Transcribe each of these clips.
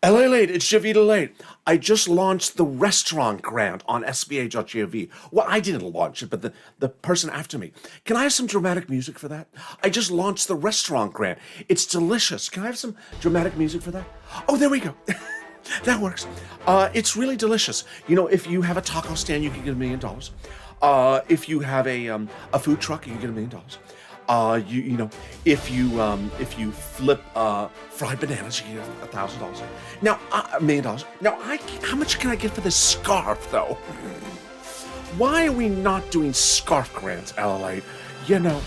LALATE, it's Javita Late. I just launched the restaurant grant on SBA.gov. Well, I didn't launch it, but the person after me. Can I have some dramatic music for that? I just launched the restaurant grant. It's delicious. Can I have some dramatic music for that? Oh, there we go. That works. It's really delicious. You know, if you have a taco stand, you can get $1 million. If you have a food truck, you can get $1 million. If you flip fried bananas, you get $1,000. Now, $1 million. Now, how much can I get for this scarf, though? Why are we not doing scarf grants, LLA? You know,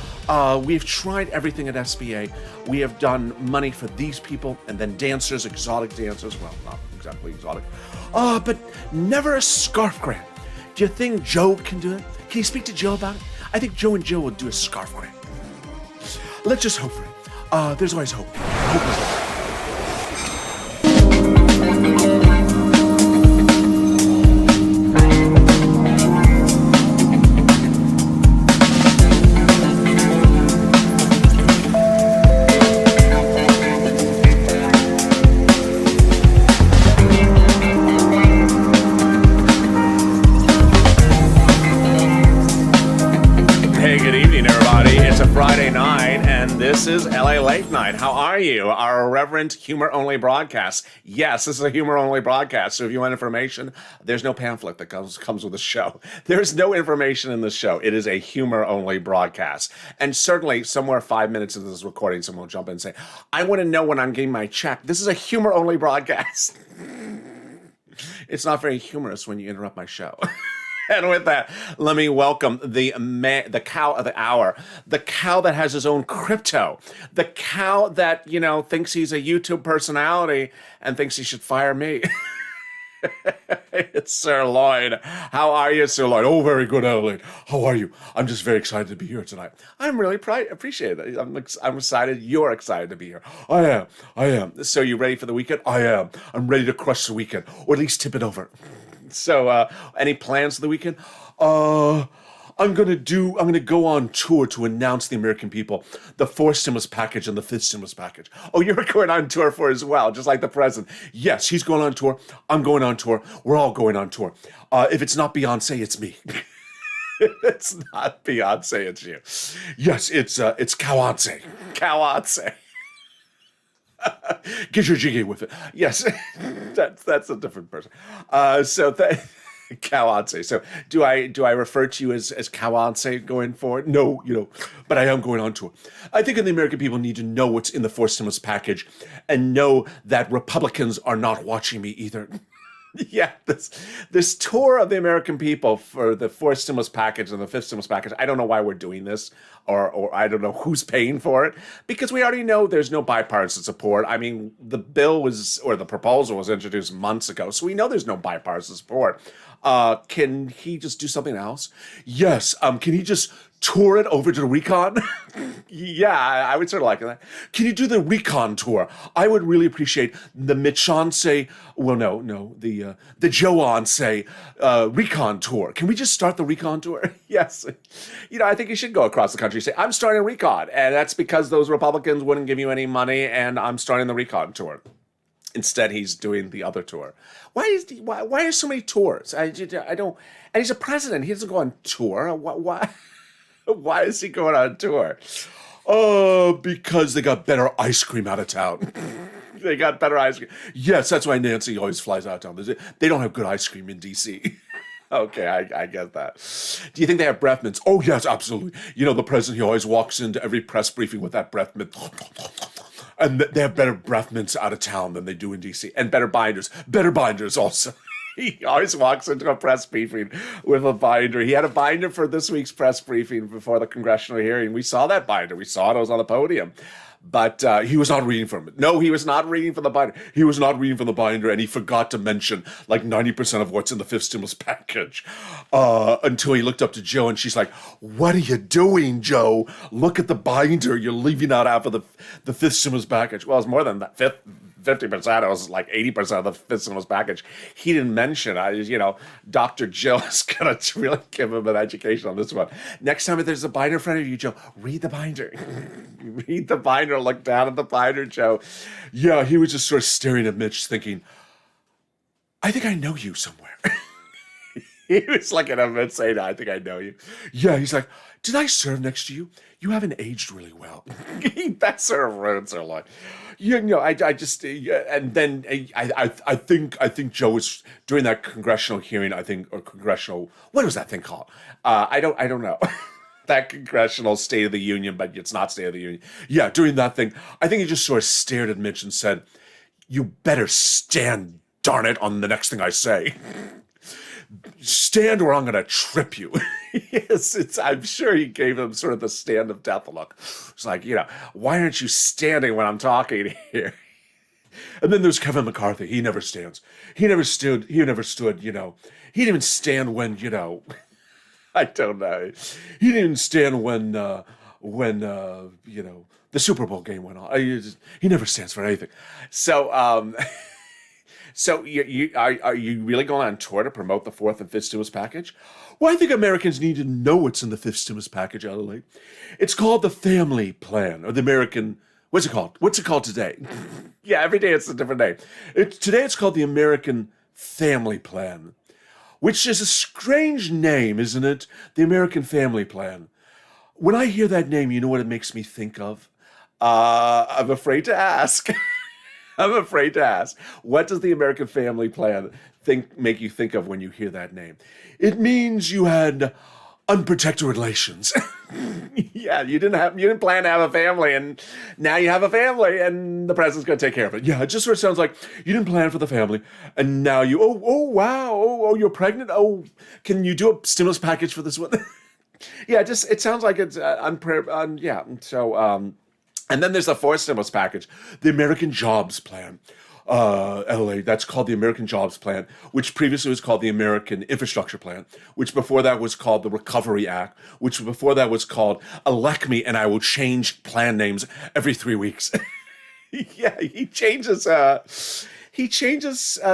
we've tried everything at SBA. We have done money for these people and then dancers, exotic dancers. Well, not exactly exotic, but never a scarf grant. Do you think Joe can do it? Can you speak to Joe about it? I think Joe and Joe will do a scarf grant. Let's just hope for it. There's always hope. Hope is hope. This is LA Late Night. How are you? Our irreverent humor-only broadcast. Yes, this is a humor-only broadcast. So if you want information, there's no pamphlet that comes with the show. There's no information in the show. It is a humor-only broadcast. And certainly, somewhere 5 minutes into this recording, someone will jump in and say, I want to know when I'm getting my check. This is a humor-only broadcast. It's not very humorous when you interrupt my show. And with that, let me welcome the cow of the hour, the cow that has his own crypto, the cow that, you know, thinks he's a YouTube personality and thinks he should fire me. It's Sir Lloyd. How are you, Sir Lloyd? Oh, very good, Adelaide. How are you? I'm just very excited to be here tonight. I'm really appreciate it. I'm excited. You're excited to be here. I am. So you ready for the weekend? I am. I'm ready to crush the weekend, or at least tip it over. So, any plans for the weekend? I'm gonna go on tour to announce to the American people the fourth stimulus package and the fifth stimulus package. Oh, you're going on tour for as well, just like the president. Yes, he's going on tour. I'm going on tour. We're all going on tour. If it's not Beyonce, it's me. It's not Beyonce, it's you. Yes, it's Cowonce. Cowonce. Get your jiggy with it. Yes, that's a different person. Cowonce. So do I refer to you as Cowonce going forward? No, but I am going on tour. I think the American people need to know what's in the fourth stimulus package and know that Republicans are not watching me either. Yeah, this tour of the American people for the fourth stimulus package and the fifth stimulus package, I don't know why we're doing this, or I don't know who's paying for it, because we already know there's no bipartisan support. I mean, the proposal was introduced months ago, so we know there's no bipartisan support. Can he just do something else? Yes, can he just tour it over to the recon? Yeah, I would sort of like that. Can you do the recon tour? I would really appreciate the Mitchonce, the Joonce recon tour. Can we just start the recon tour? Yes. I think you should go across the country and say, I'm starting a recon, and that's because those Republicans wouldn't give you any money, and I'm starting the recon tour. Instead, he's doing the other tour. Why are so many tours? I don't. And he's a president. He doesn't go on tour. Why? Why is he going on tour? Oh, because they got better ice cream out of town. They got better ice cream. Yes, that's why Nancy always flies out of town. They don't have good ice cream in D.C. Okay, I get that. Do you think they have breath mints? Oh, yes, absolutely. The president, he always walks into every press briefing with that breath mint. And they have better breath mints out of town than they do in D.C. And better binders. Better binders also. He always walks into a press briefing with a binder. He had a binder for this week's press briefing before the congressional hearing. We saw that binder. We saw it. It was on the podium. But he was not reading from it. No, he was not reading from the binder. He was not reading from the binder, and he forgot to mention like 90% of what's in the fifth stimulus package until he looked up to Joe, and she's like, what are you doing, Joe? Look at the binder. You're leaving out half of the fifth stimulus package. Well, it's more than that. 50%. It was like 80% of the fifth stimulus package. He didn't mention. Dr. Jill is gonna really give him an education on this one. Next time if there's a binder in front of you, Joe, read the binder. Read the binder. Look down at the binder, Joe. Yeah, he was just sort of staring at Mitch, thinking, "I think I know you somewhere." He was looking at him and saying, "I think I know you." Yeah, he's like, "Did I serve next to you? You haven't aged really well." That sort of ruins her life. I just and then I think Joe was during that congressional hearing. I think or congressional what was that thing called? I don't know. That congressional State of the Union, but it's not State of the Union. Yeah, during that thing, I think he just sort of stared at Mitch and said, "You better stand, darn it, on the next thing I say." Stand or I'm going to trip you. Yes, I'm sure he gave him sort of the stand of death look. It's like, why aren't you standing when I'm talking here? And then there's Kevin McCarthy. He never stands. He never stood. He didn't even stand when, I don't know. He didn't even stand when the Super Bowl game went on. He never stands for anything. So are you really going on tour to promote the fourth and fifth stimulus package? Well, I think Americans need to know what's in the fifth stimulus package, LALATE. It's called the Family Plan, or the American, what's it called? What's it called today? Yeah, every day it's a different name. Today it's called the American Family Plan, which is a strange name, isn't it? The American Family Plan. When I hear that name, you know what it makes me think of? I'm afraid to ask. I'm afraid to ask. What does the American Family Plan make you think of when you hear that name? It means you had unprotected relations. Yeah, you didn't plan to have a family, and now you have a family, and the president's going to take care of it. Yeah, it just sort of sounds like you didn't plan for the family, and now wow, you're pregnant. Oh, can you do a stimulus package for this one? Yeah, it sounds like it's yeah. So. And then there's the fourth stimulus package, the American Jobs Plan. LA, that's called the American Jobs Plan, which previously was called the American Infrastructure Plan, which before that was called the Recovery Act, which before that was called Elect Me and I Will Change Plan Names every 3 weeks. Yeah, he changes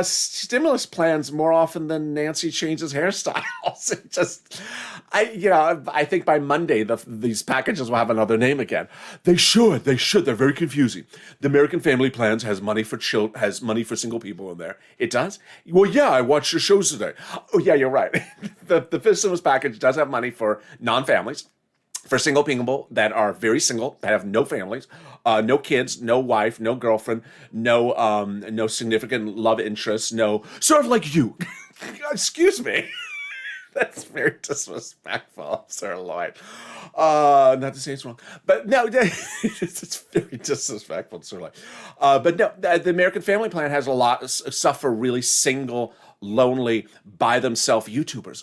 stimulus plans more often than Nancy changes hairstyles. I think by Monday these packages will have another name again. They should. They're very confusing. The American Family Plans has money for single people in there. It does? Well, yeah, I watched your shows today. Oh, yeah, you're right. The fifth stimulus package does have money for non-families, for single people that are very single, that have no families, no kids, no wife, no girlfriend, no significant love interest, no sort of like you. Excuse me. That's very disrespectful, Sir Lloyd. Not to say it's wrong, but no, it's very disrespectful, Sir Lloyd. But no, the American Family Plan has a lot of stuff for really single, lonely, by themselves YouTubers.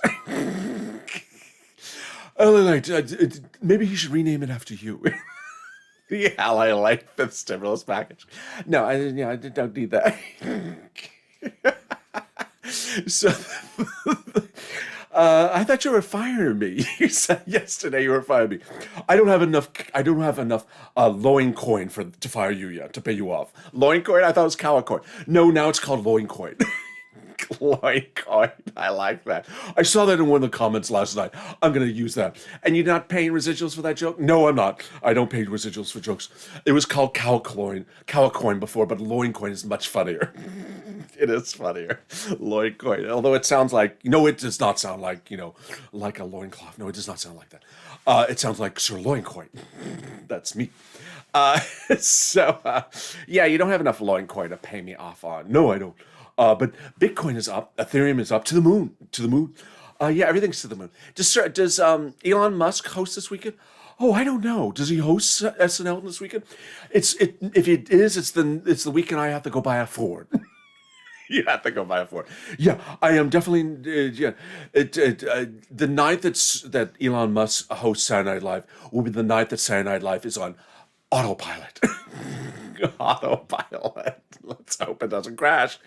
LALATE, maybe you should rename it after you. The LALATE fifth stimulus package. No, I don't need that. So, I thought you were firing me. You said yesterday you were firing me. I don't have enough loin coin to fire you yet, to pay you off. Loin coin? I thought it was cow coin. No, now it's called loin coin. Loin coin. I like that. I saw that in one of the comments last night. I'm going to use that. And you're not paying residuals for that joke? No, I'm not. I don't pay residuals for jokes. It was called cow coin before, but loin coin is much funnier. It is funnier. Loin coin. Although it sounds like, it does not sound like, like a loincloth. No, it does not sound like that. It sounds like sirloin coin. That's me. Yeah, you don't have enough loin coin to pay me off on. No, I don't. But Bitcoin is up. Ethereum is up to the moon. Yeah, everything's to the moon. Does Elon Musk host this weekend? Oh, I don't know. Does he host SNL this weekend? If it is, it's the weekend I have to go buy a Ford. You have to go buy a Ford. Yeah, I am definitely. Yeah, the night that Elon Musk hosts Saturday Night Live will be the night that Saturday Night Live is on autopilot. Autopilot. Let's hope it doesn't crash.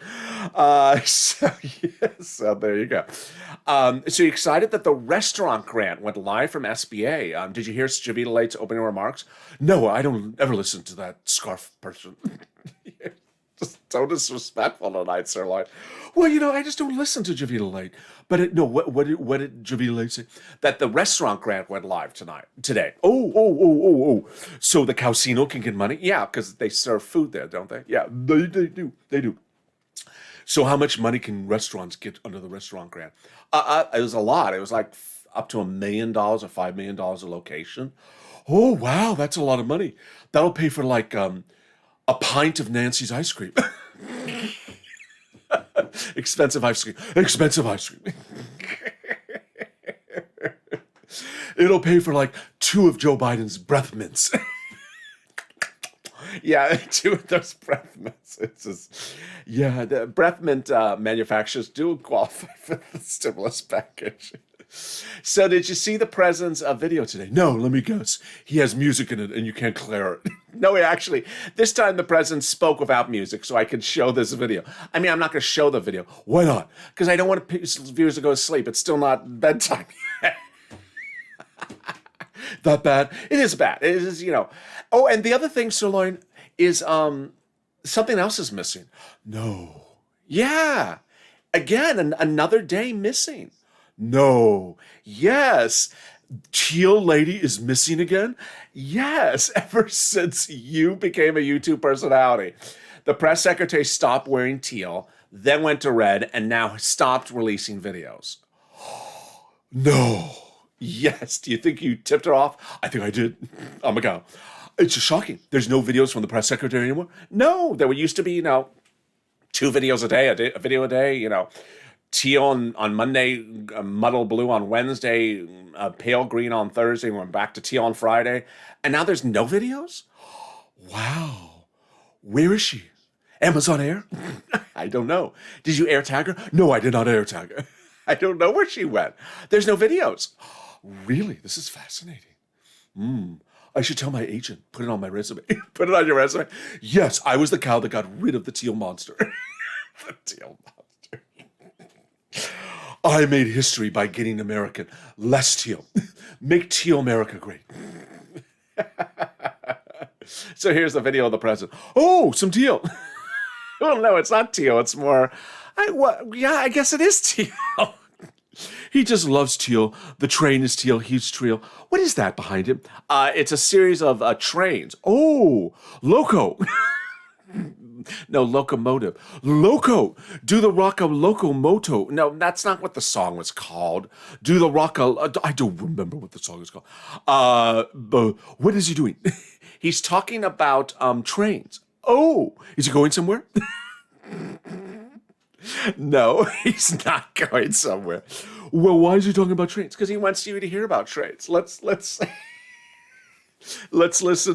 So there you go. So you excited that the restaurant grant went live from SBA? Did you hear Javita Late's opening remarks? No, I don't ever listen to that scarf person. Just So disrespectful tonight, Sir Lloyd. Well, I just don't listen to Javita Late. But no, what did Javita Late say? That the restaurant grant went live today. Oh. So the casino can get money? Yeah, because they serve food there, don't they? Yeah, they do. They do. So how much money can restaurants get under the restaurant grant? It was a lot. It was like up to $1 million or $5 million a location. Oh, wow, that's a lot of money. That'll pay for like a pint of Nancy's ice cream. Expensive ice cream. Expensive ice cream. It'll pay for like 2 of Joe Biden's breath mints. Yeah, 2 of those breath mints. It's just, yeah, the breath mint manufacturers do qualify for the stimulus package. So did you see the president's video today? No, let me guess. He has music in it and you can't clear it. No, actually, this time the president spoke without music so I could show this video. I mean, I'm not going to show the video. Why not? Because I don't want viewers to go to sleep. It's still not bedtime yet. That bad? It is bad. It is, Oh, and the other thing, Sirloin, is something else is missing. No. Yeah. Again, another day missing. No. Yes. Teal lady is missing again? Yes. Ever since you became a YouTube personality. The press secretary stopped wearing teal, then went to red, and now stopped releasing videos. No. Yes. Do you think you tipped her off? I think I did. Oh my God. It's just shocking. There's no videos from the press secretary anymore. No. There used to be, 2 videos a day, a video a day, teal on Monday, muddle blue on Wednesday, pale green on Thursday, and we're back to teal on Friday. And now there's no videos? Wow. Where is she? Amazon Air? I don't know. Did you air tag her? No, I did not air tag her. I don't know where she went. There's no videos. Really? This is fascinating. I should tell my agent. Put it on my resume. Put it on your resume. Yes, I was the cow that got rid of the teal monster. The teal monster. I made history by getting American less teal. Make teal America great. So here's the video of the president. Oh, some teal. Well, no, it's not teal. It's more, I guess it is teal. He just loves teal. The train is teal. He's teal. What is that behind him? It's a series of trains. Oh, loco. No, locomotive. Loco. Do the rock a locomoto. No, that's not what the song was called. Do the rock a... I don't remember what the song is called. But what is he doing? He's talking about trains. Oh, is he going somewhere? No, he's not going somewhere. Well, why is he talking about trains? Because he wants you to hear about trains. Let's listen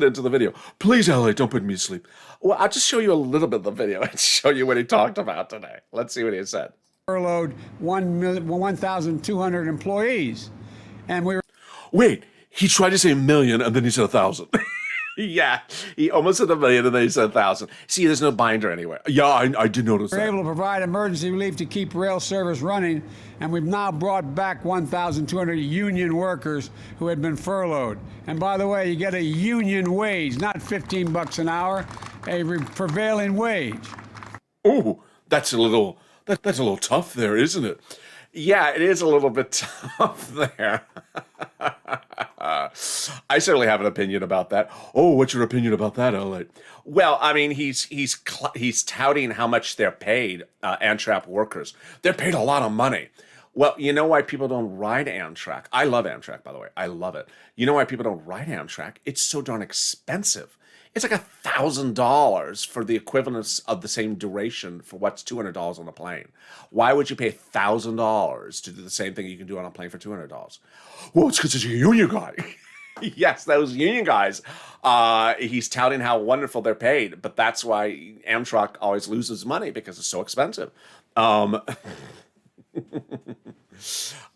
into the video. Please, LA, don't put me to sleep. Well, I'll just show you a little bit of the video and show you what he talked about today. Let's see what he said. Furloughed 1,200 employees, and we were... Wait, he tried to say a million and then he said 1,000. Yeah, he almost said 1 million and then he said 1,000. See, there's no binder anywhere. Yeah, I did notice that. We're able to provide emergency relief to keep rail service running, and we've now brought back 1,200 union workers who had been furloughed. And by the way, you get a union wage, not $15 an hour, a prevailing wage. Oh, that's a little tough there, isn't it? Yeah, it is a little bit tough there. I certainly have an opinion about that. Oh, what's your opinion about that, Elliot? Well, I mean, he's touting how much they're paid, Amtrak workers. They're paid a lot of money. Well, you know why people don't ride Amtrak? I love Amtrak, by the way. I love it. You know why people don't ride Amtrak? It's so darn expensive. It's like $1,000 for the equivalence of the same duration for what's $200 on a plane. Why would you pay $1,000 to do the same thing you can do on a plane for $200? Well, it's because it's a union guy. Yes, those union guys. He's touting how wonderful they're paid, but that's why Amtrak always loses money because it's so expensive.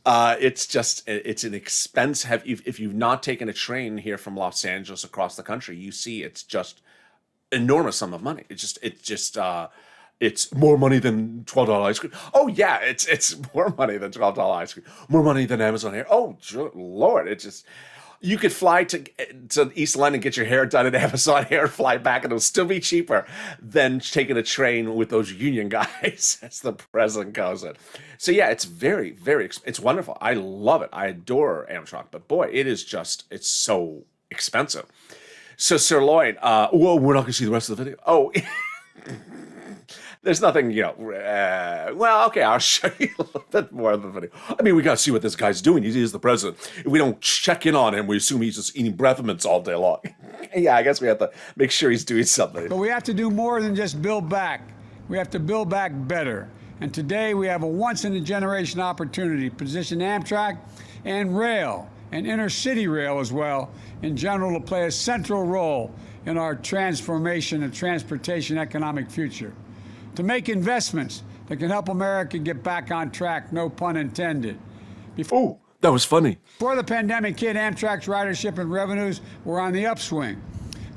It's an expense. If you've not taken a train here from Los Angeles across the country, you see it's just enormous sum of money. It's more money than $12 ice cream. Oh yeah, it's more money than $12 ice cream. More money than Amazon Air. Oh Lord, You could fly to East London, get your hair done at Amazon Hair, fly back, and it'll still be cheaper than taking a train with those union guys, as the president calls it. So yeah, it's very, it's wonderful. I love it. I adore Amtrak, but boy, it's so expensive. So Sirloin, well, we're not going to see the rest of the video. Oh, there's nothing, well, okay, I'll show you a little bit more of the video. I mean, we got to see what this guy's doing. He is the president. If we don't check in on him, we assume he's just eating breath mints all day long. Yeah, I guess we have to make sure he's doing something. But we have to do more than just build back. We have to build back better. And today we have a once-in-a-generation opportunity to position Amtrak and rail, and intercity rail as well, in general, to play a central role in our transformation and transportation economic future. To make investments that can help America get back on track, no pun intended. Oh, that was funny. Before the pandemic hit, Amtrak's ridership and revenues were on the upswing.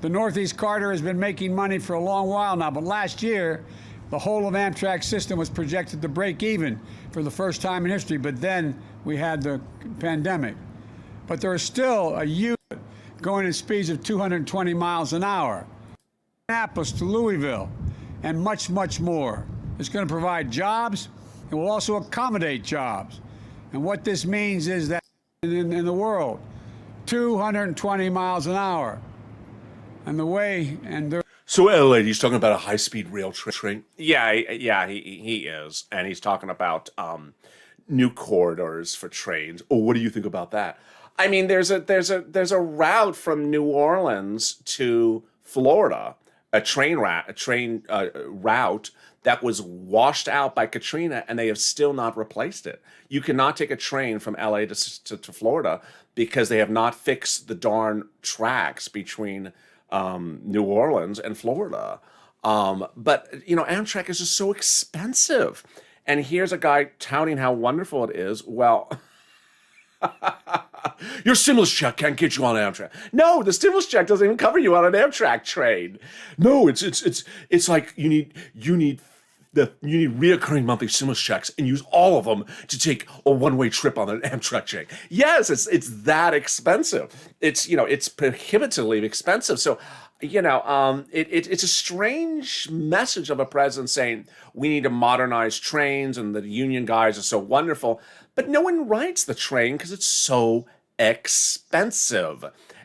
The Northeast Corridor has been making money for a long while now, but last year, the whole of Amtrak's system was projected to break even for the first time in history, but then we had the pandemic. But there is still a huge going at speeds of 220 miles an hour. Minneapolis to Louisville, and much, much more. It's going to provide jobs. It will also accommodate jobs. And what this means is that in the world, 220 miles an hour. And the way, and there. So, LALATE, he's talking about a high-speed rail train. Yeah, he is, and he's talking about new corridors for trains. Oh, what do you think about that? I mean, there's a route from New Orleans to Florida, a train route that was washed out by Katrina, and they have still not replaced it. You cannot take a train from LA to Florida because they have not fixed the darn tracks between New Orleans and Florida. But Amtrak is just so expensive, and here's a guy touting how wonderful it is. Well. Your stimulus check can't get you on Amtrak. No, the stimulus check doesn't even cover you on an Amtrak train. No, it's like you need reoccurring monthly stimulus checks and use all of them to take a one-way trip on an Amtrak train. Yes, it's that expensive. It's prohibitively expensive. So, it's a strange message of a president saying we need to modernize trains and the union guys are so wonderful, but no one rides the train because it's so expensive.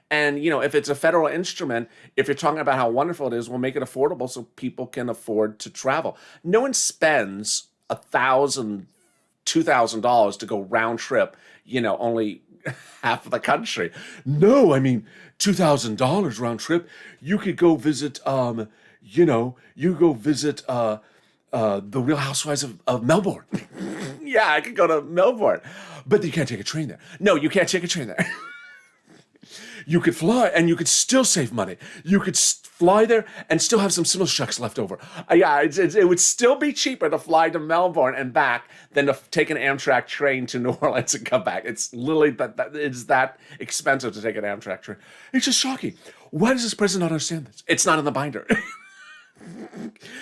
And, if it's a federal instrument, if you're talking about how wonderful it is, we'll make it affordable so people can afford to travel. No one spends $1,000, $2,000 to go round trip, only half of the country. No, I mean, $2,000 round trip. You could go visit, the Real Housewives of Melbourne. Yeah, I could go to Melbourne, but you can't take a train there. No, you can't take a train there. You could fly, and you could still save money. You could fly there and still have some stimulus checks left over. It would still be cheaper to fly to Melbourne and back than to take an Amtrak train to New Orleans and come back. It's literally it's that expensive to take an Amtrak train. It's just shocking. Why does this president not understand this? It's not in the binder.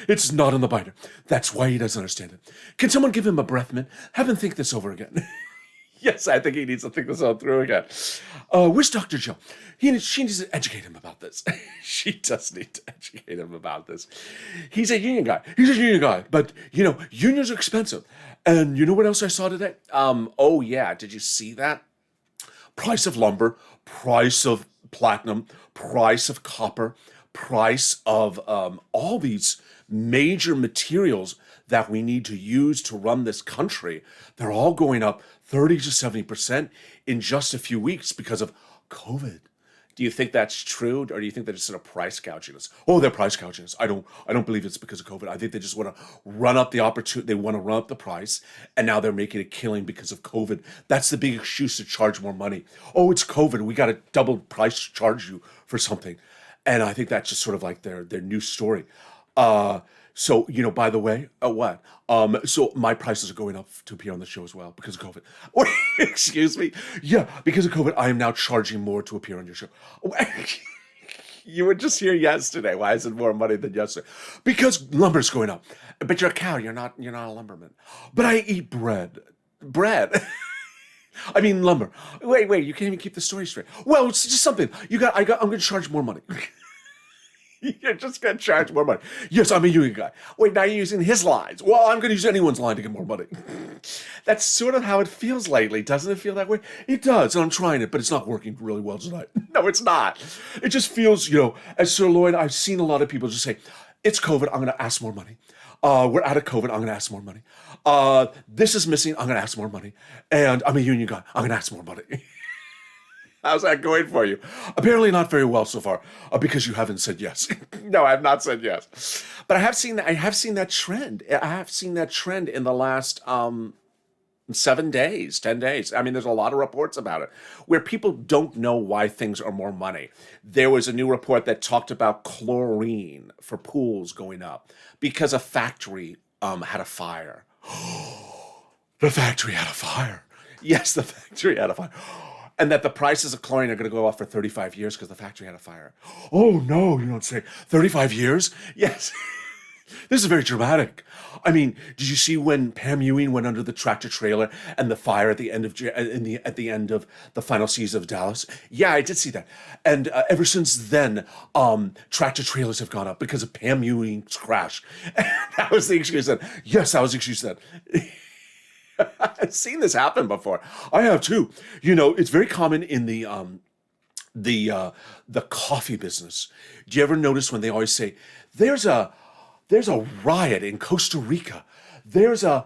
It's not in the binder. That's why he doesn't understand it. Can someone give him a breath mint? Have him think this over again. Yes, I think he needs to think this all through again. Where's Dr. Joe? She needs to educate him about this. She does need to educate him about this. He's a union guy. But, unions are expensive. And you know what else I saw today? Oh, yeah. Did you see that? Price of lumber, price of platinum, price of copper, price of all these major materials that we need to use to run this country. They're all going up 30 to 70% in just a few weeks because of COVID. Do you think that's true, or do you think they're just sort of price gouging us? Oh, they're price gouging us. I don't believe it's because of COVID. I think they just want to run up the opportunity. They want to run up the price, and now they're making a killing because of COVID. That's the big excuse to charge more money. Oh, it's COVID. We got to double price charge you for something, and I think that's just sort of like their new story. So, by the way, what? So my prices are going up to appear on the show as well because of COVID. Excuse me? Yeah, because of COVID, I am now charging more to appear on your show. You were just here yesterday. Why is it more money than yesterday? Because lumber's going up. But you're a cow. You're not a lumberman. But I eat bread. Bread. I mean lumber. Wait, you can't even keep the story straight. Well, it's just something. I'm gonna charge more money. You're just gonna charge more money. Yes, I'm a union guy. Wait, now you're using his lines. Well, I'm gonna use anyone's line to get more money. That's sort of how it feels lately. Doesn't it feel that way? It does, and I'm trying it, but it's not working really well tonight. No, it's not. It just feels, as Sir Lloyd, I've seen a lot of people just say, it's COVID, I'm gonna ask more money. We're out of COVID, I'm gonna ask more money. This is missing, I'm gonna ask more money. And I'm a union guy, I'm gonna ask more money. How's that going for you? Apparently not very well so far, because you haven't said yes. No, I have not said yes. But I have seen that. I have seen that trend. I have seen that trend in the last 7 days, 10 days. I mean, there's a lot of reports about it where people don't know why things are more money. There was a new report that talked about chlorine for pools going up because a factory had a fire. The factory had a fire. Yes, the factory had a fire. And that the prices of chlorine are going to go up for 35 years because the factory had a fire. Oh, no, you don't say. 35 years? Yes. This is very dramatic. I mean, did you see when Pam Ewing went under the tractor trailer and the fire at the end of at the end of the final season of Dallas? Yeah, I did see that. And ever since then, tractor trailers have gone up because of Pam Ewing's crash. That was the excuse then. Yes, that was the excuse then. I've seen this happen before. I have too. It's very common in the coffee business. Do you ever notice when they always say, "There's a riot in Costa Rica. There's a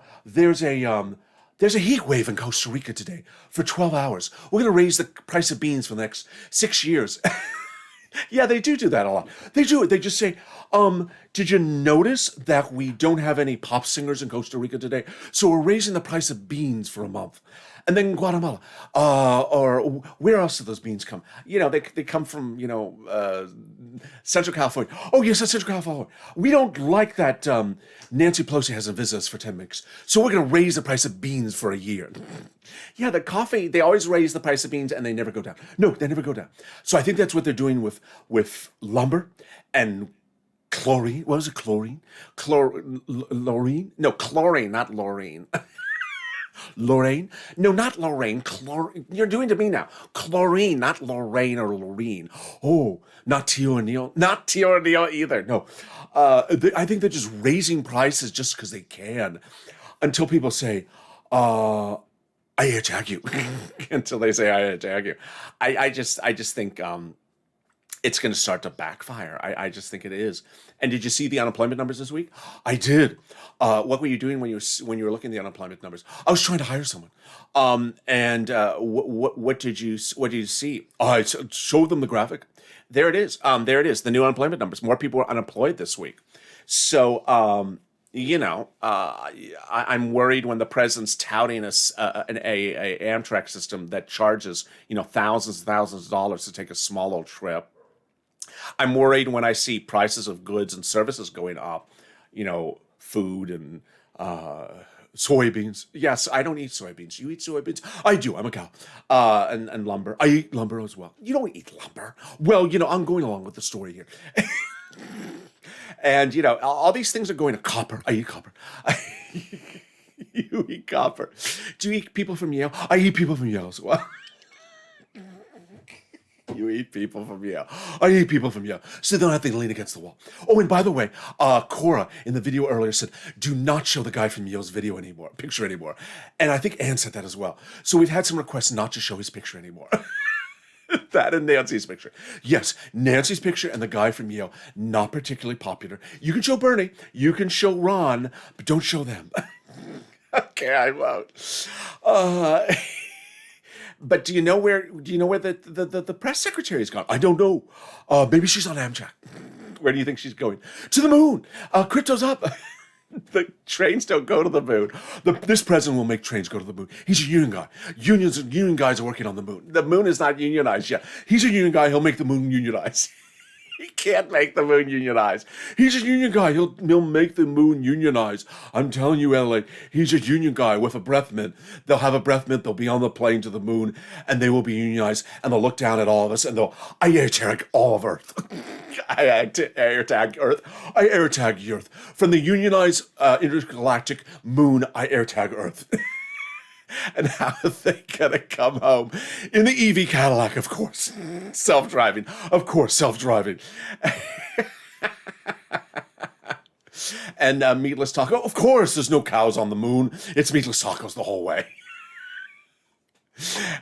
heat wave in Costa Rica today for 12 hours. We're going to raise the price of beans for the next 6 years." Yeah, they do that a lot. They do it. They just say, did you notice that we don't have any pop singers in Costa Rica today? So we're raising the price of beans for a month. And then Guatemala, or where else do those beans come? They come from, Central California. Oh, yes, that's Central California. We don't like that Nancy Pelosi hasn't visited us for 10 weeks. So we're going to raise the price of beans for a year. Yeah, the coffee, they always raise the price of beans and they never go down. No, they never go down. So I think that's what they're doing with lumber and chlorine. What was it? Chlorine? Chlorine? No, chlorine, not Lorraine. Lorraine? No, not Lorraine. Chlorine. You're doing to me now. Chlorine, not Lorraine or Lorraine. Oh, not Tio O'Neill. Not Tio O'Neill either. No. I think they're just raising prices just because they can until people say, I attack you. Until they say, I attack you. I just think it's going to start to backfire. I just think it is. And did you see the unemployment numbers this week? I did. What were you doing when you were looking at the unemployment numbers? I was trying to hire someone. What did you see? I showed them the graphic. There it is. There it is. The new unemployment numbers. More people are unemployed this week. So I'm worried when the president's touting us an Amtrak system that charges thousands and thousands of dollars to take a small little trip. I'm worried when I see prices of goods and services going up, food and soybeans. Yes, I don't eat soybeans. You eat soybeans? I do. I'm a cow. And lumber. I eat lumber as well. You don't eat lumber. Well, I'm going along with the story here. And, all these things are going to copper. I eat copper. You eat copper. Do you eat people from Yale? I eat people from Yale as well. You eat people from Yale. I eat people from Yale. So they don't have to lean against the wall. Oh, and by the way, Cora in the video earlier said, do not show the guy from Yale's picture anymore. And I think Ann said that as well. So we've had some requests not to show his picture anymore. That and Nancy's picture. Yes, Nancy's picture and the guy from Yale, not particularly popular. You can show Bernie, you can show Ron, but don't show them. Okay, I won't. But do you know where the press secretary's gone? I don't know. Maybe she's on Amtrak. Where do you think she's going? To the moon. Crypto's up. The trains don't go to the moon. This president will make trains go to the moon. He's a union guy. Union guys are working on the moon. The moon is not unionized yet. He's a union guy. He'll make the moon unionized. He can't make the moon unionize. He's a union guy. He'll make the moon unionize. I'm telling you, LA, he's a union guy with a breath mint. They'll have a breath mint. They'll be on the plane to the moon, and they will be unionized, and they'll look down at all of us, and I air tag all of Earth. I air tag Earth. I air tag Earth. From the unionized intergalactic moon, I air tag Earth. And how are they gonna come home in the EV Cadillac? Of course, self-driving. Of course, self-driving. And meatless taco. Of course, there's no cows on the moon. It's meatless tacos the whole way.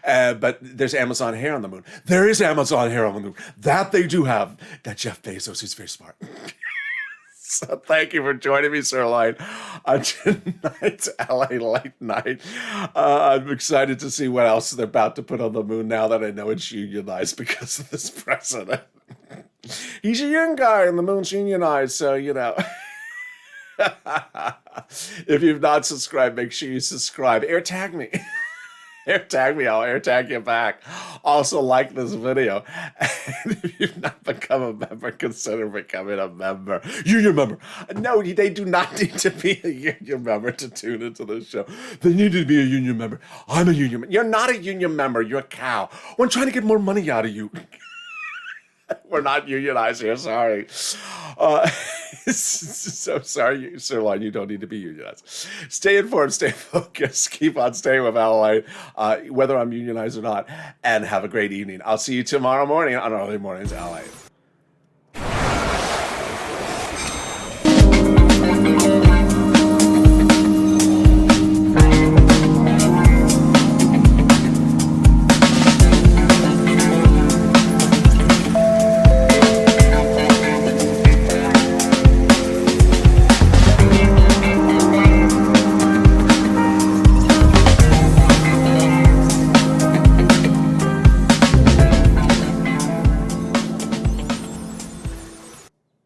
But there's Amazon hair on the moon. There is Amazon hair on the moon. That they do have. That Jeff Bezos is very smart. So thank you for joining me, Sirloin, on tonight's LA Late Night. I'm excited to see what else they're about to put on the moon now that I know it's unionized because of this president. He's a young guy and the moon's unionized, so, you know. If you've not subscribed, make sure you subscribe. Air tag me. Air tag me, I'll air tag you back. Also, like this video. And if you've not become a member, consider becoming a member. Union member. No, they do not need to be a union member to tune into the show. They need to be a union member. I'm a union member. You're not a union member. You're a cow. I'm trying to get more money out of you. We're not unionized here, sorry. So sorry, Sirloin, you don't need to be unionized. Stay informed, stay focused, keep on staying with LA, whether I'm unionized or not, and have a great evening. I'll see you tomorrow morning on Early Mornings LA.